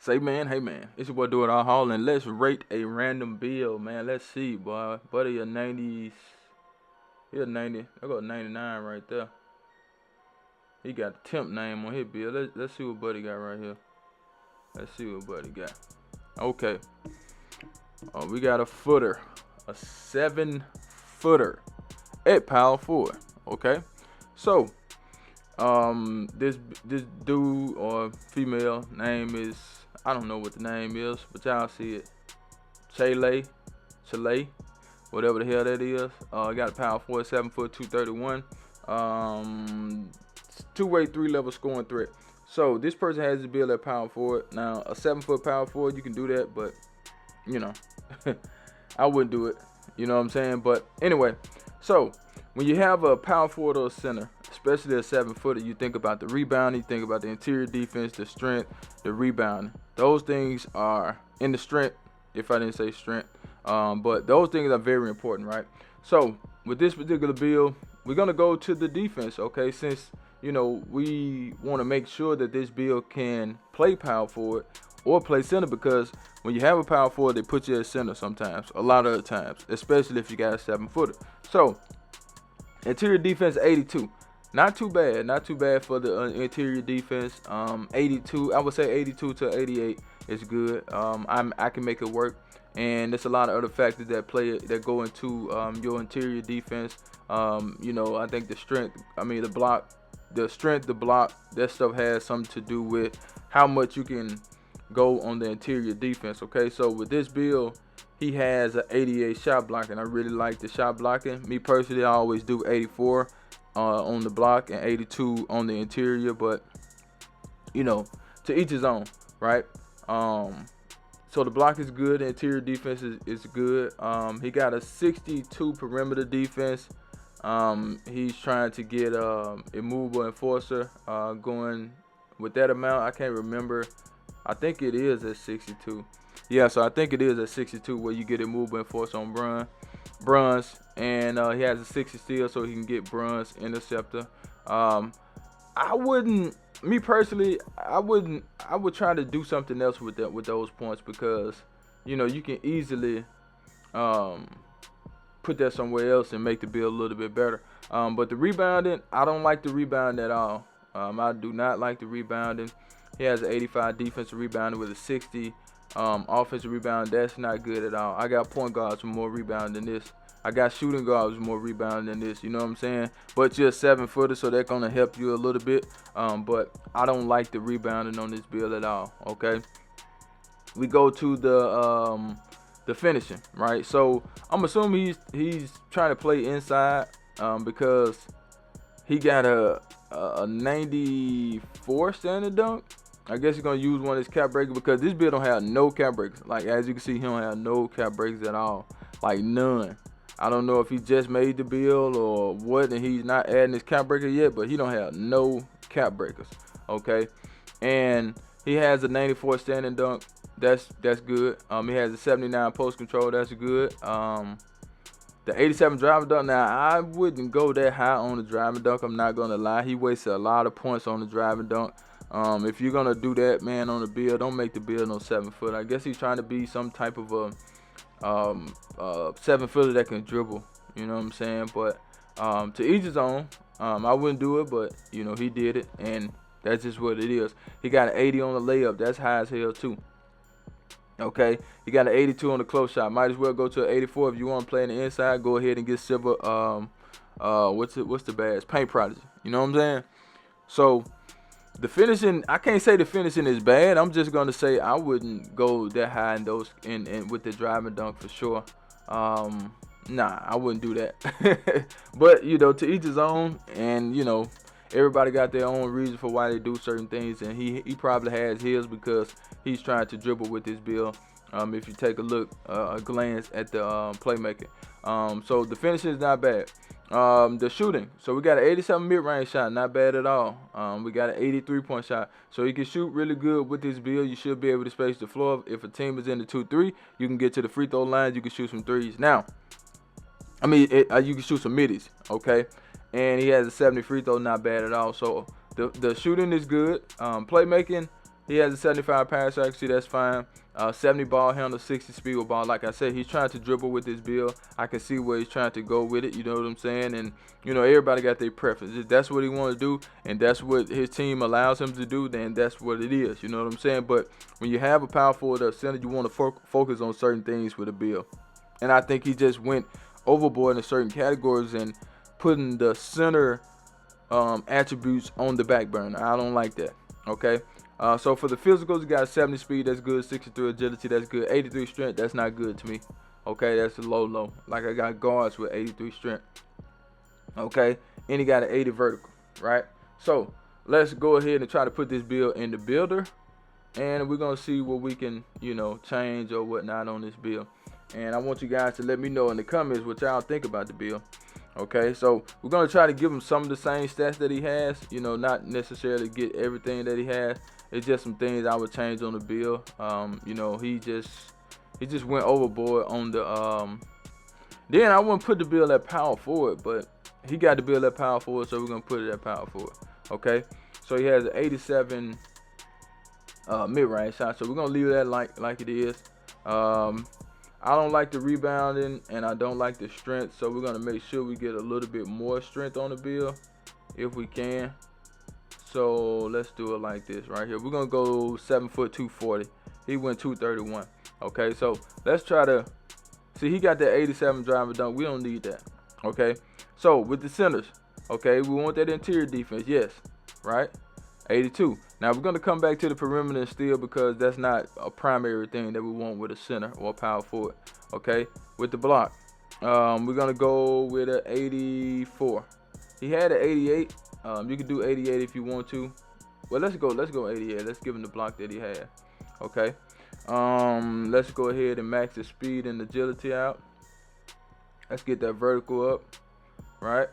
Say man, hey man, it's your boy Do It All Hall, and let's rate a random bill, man. Let's see, boy. Buddy, a 90s. He a 90. I got 99 right there. He got the temp name on his bill. Let's see what Buddy got right here. Let's see what Buddy got. Okay. We got a footer, a 7 footer at power forward. Okay. So, this dude or female name is, I don't know what the name is, but y'all see it. Chile, whatever the hell that is. Got a power forward, 7 foot, 231. Two-way, three-level scoring threat. So this person has to build at power forward. Now a 7 foot power forward, you can do that, but you know, I wouldn't do it. You know what I'm saying? But anyway, so when you have a power forward or a center, especially a 7 footer, you think about the rebounding, you think about the interior defense, the strength, the rebounding. Those things are in the strength, if I didn't say strength. But those things are very important, right? So with this particular bill, we're gonna go to the defense, okay? Since we want to make sure that this bill can play power forward or play center, because when you have a power forward, they put you at center sometimes, a lot of the times, especially if you got a 7 footer. So interior defense 82. Not too bad for the interior defense. 82, I would say 82 to 88 is good. I can make it work, and there's a lot of other factors that go into your interior defense. I think the strength, the block, that stuff has something to do with how much you can go on the interior defense. Okay, so with this bill, he has an 88 shot blocking. I really like the shot blocking. Me personally, I always do 84 on the block and 82 on the interior, but to each his own, right? So the block is good, the interior defense is good. He got a 62 perimeter defense. He's trying to get immovable enforcer going with that amount. I can't remember. I think it is at 62. Yeah, so I think it is at 62 where you get immovable enforcer on bronze, and he has a 60 steal, so he can get bronze interceptor. I wouldn't, me personally, I would try to do something else with those points, because you can easily put that somewhere else and make the bill a little bit better. But the rebounding, I don't like the rebound at all. I do not like the rebounding. He has an 85 defensive rebounding with a 60 offensive rebound. That's not good at all. I got point guards with more rebound than this. I got shooting guards with more rebound than this. You know what I'm saying? But you're a 7 footer, so that's gonna help you a little bit. But I don't like the rebounding on this bill at all. Okay. We go to the finishing, right? So I'm assuming he's trying to play inside because he got a 94 standard dunk. I guess he's gonna use one of his cap breakers, because this bill don't have no cap breakers. Like, as you can see, he don't have no cap breakers at all, like none. I don't know if he just made the bill or what, and he's not adding his cap breaker yet, but he don't have no cap breakers. Okay, and he has a 94 standing dunk. That's good. He has a 79 post control. That's good. The 87 driving dunk. Now, I wouldn't go that high on the driving dunk. I'm not gonna lie. He wasted a lot of points on the driving dunk. If you're gonna do that, man, on the bill, don't make the bill no 7 foot. I guess he's trying to be some type of a 7 footer that can dribble. You know what I'm saying? But to each his own. I wouldn't do it, but he did it, and that's just what it is. He got an 80 on the layup. That's high as hell too. Okay, he got an 82 on the close shot. Might as well go to an 84 if you want to play in the inside. Go ahead and get silver. What's the badge? Paint prodigy. You know what I'm saying? So the finishing, I can't say the finishing is bad. I'm just gonna say I wouldn't go that high in those in with the driving dunk for sure. Nah, I wouldn't do that. But to each his own, and everybody got their own reason for why they do certain things, and he probably has his because he's trying to dribble with his bill. If you take a glance at the playmaking, so the finishing is not bad. The shooting, so we got an 87 mid-range shot, not bad at all. We got an 83 point shot, so he can shoot really good with this bill. You should be able to space the floor. If a team is in the 2-3, you can get to the free throw line. You can shoot some threes. Now, you can shoot some middies, okay? And he has a 70 free throw, not bad at all. So the shooting is good. Playmaking, He has a 75 pass accuracy, that's fine. 70 ball handle, 60 speed with ball. Like I said, he's trying to dribble with this build. I can see where he's trying to go with it. You know what I'm saying? And you know, everybody got their preference. If that's what he want to do, and that's what his team allows him to do, then that's what it is. You know what I'm saying? But when you have a power forward or center, you want to focus on certain things with a build. And I think he just went overboard in certain categories and putting the center attributes on the back burner. I don't like that. Okay. So for the physicals, you got 70 speed, that's good. 63 agility, that's good. 83 strength, that's not good to me. Okay, that's a low. Like I got guards with 83 strength. Okay, and he got an 80 vertical, right? So let's go ahead and try to put this build in the builder, and we're gonna see what we can, you know, change or whatnot on this build. And I want you guys to let me know in the comments what y'all think about the build. Okay, so we're gonna try to give him some of the same stats that he has. You know, not necessarily get everything that he has. It's just some things I would change on the build. You know, he just went overboard on the then I wouldn't put the build at power forward, but he got the build at power forward, so we're gonna put it at power forward. Okay, so he has an 87 mid-range shot, so we're gonna leave that like it is. I don't like the rebounding and I don't like the strength, so we're gonna make sure we get a little bit more strength on the build if we can. So let's do it like this right here. We're gonna go 7 foot 240. He went 231. Okay, so let's try to see. He got that 87 driver dunk. We don't need that. Okay, so with the centers, okay, we want that interior defense. Yes, right. 82. Now we're gonna come back to the perimeter still because that's not a primary thing that we want with a center or power forward. Okay, with the block, we're gonna go with an 84. He had an 88. You can do 88 if you want to. Well, let's go 88. Let's give him the block that he had. Okay. Let's go ahead and max the speed and agility out. Let's get that vertical up. Right.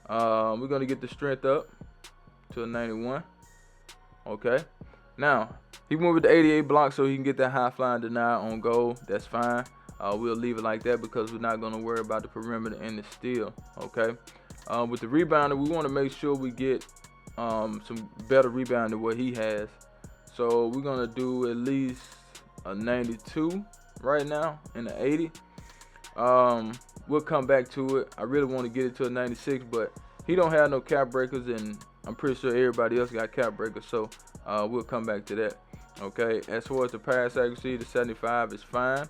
We're gonna get the strength up to a 91. Okay. Now he went with the 88 block so he can get that high flying deny on goal. That's fine. We'll leave it like that because we're not gonna worry about the perimeter and the steal. Okay. With the rebounder, we want to make sure we get some better rebound than what he has. So we're gonna do at least a 92 right now and an 80. We'll come back to it. I really want to get it to a 96, but he don't have no cap breakers, and I'm pretty sure everybody else got cap breakers. So we'll come back to that. Okay. As far as the pass accuracy, the 75 is fine.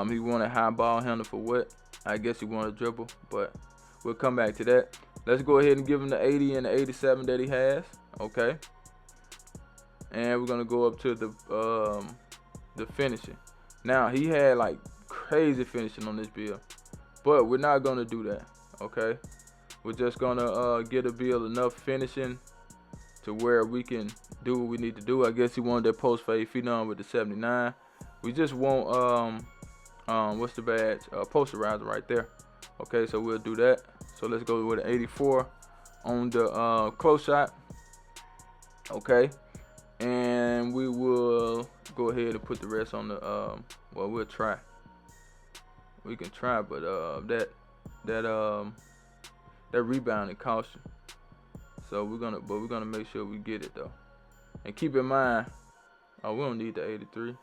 He wanted high ball handle for what? I guess he wanted dribble, but we'll come back to that. Let's go ahead and give him the 80 and the 87 that he has. Okay. And we're gonna go up to the finishing. Now he had like crazy finishing on this build, but we're not gonna do that. Okay. We're just gonna get a build enough finishing to where we can do what we need to do. I guess he wanted that post fade phenom with the 79. We just want what's the badge? Posterizer right there. Okay, so we'll do that. So let's go with an 84 on the close shot. Okay, and we will go ahead and put the rest on the well, we'll try. We can try, but that rebounding caution. So we're gonna make sure we get it though. And keep in mind, we don't need the 83.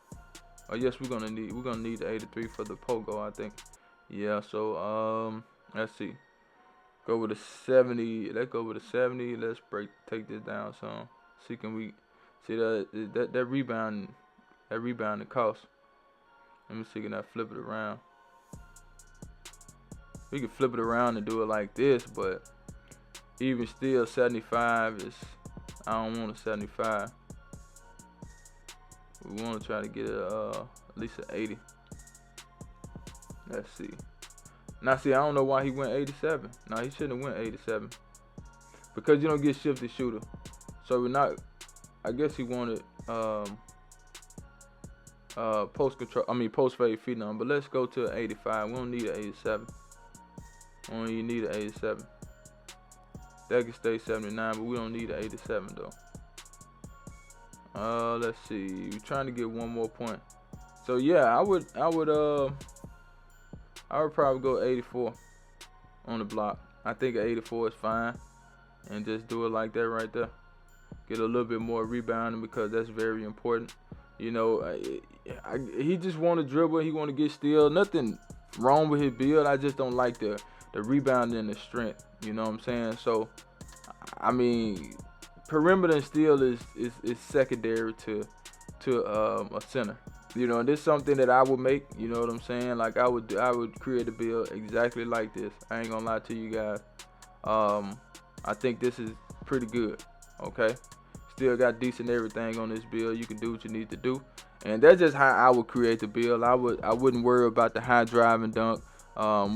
Oh yes, we're gonna need the 83 for the pogo, I think. Yeah, so let's see. Go with a 70. Let's go with a 70. Let's take this down some. See, can we see that rebound? That rebound cost. Let me see, can I flip it around? We can flip it around and do it like this, but even still, 75 is. I don't want a 75. We want to try to get at least an 80. Let's see. Now, see, I don't know why he went 87. No, he shouldn't have went 87. Because you don't get shifted shooter. So we're not. I guess he wanted post fade phenom. But let's go to an 85. We don't need an 87. We don't even need an 87. That can stay 79, but we don't need an 87 though. Let's see. We're trying to get one more point. So yeah, I would probably go 84 on the block. I think an 84 is fine, and just do it like that right there. get a little bit more rebounding because that's very important. You know, he just want to dribble. He want to get steals. Nothing wrong with his build. I just don't like the rebounding and the strength. You know what I'm saying? So, I mean, perimeter and steal is secondary to a center. You know, and this is something that I would make. You know what I'm saying? Like I would create a build exactly like this. I ain't gonna lie to you guys. I think this is pretty good. Okay, still got decent everything on this build. You can do what you need to do, and that's just how I would create the build. I wouldn't worry about the high drive and dunk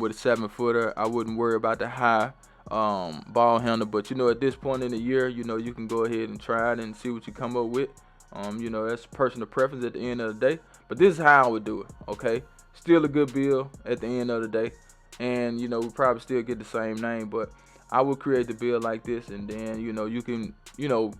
with a 7-footer. I wouldn't worry about the high ball handle. But you know, at this point in the year, you know, you can go ahead and try it and see what you come up with. You know, that's personal preference at the end of the day. But this is how I would do it, okay? Still a good build at the end of the day. And, you know, we probably still get the same name. But I would create the build like this. And then, you know, you can, you know,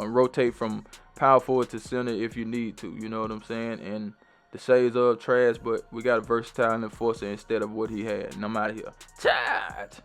rotate from power forward to center if you need to. You know what I'm saying? And the shades of trash, but we got a versatile enforcer instead of what he had. And I'm out of here. Chat!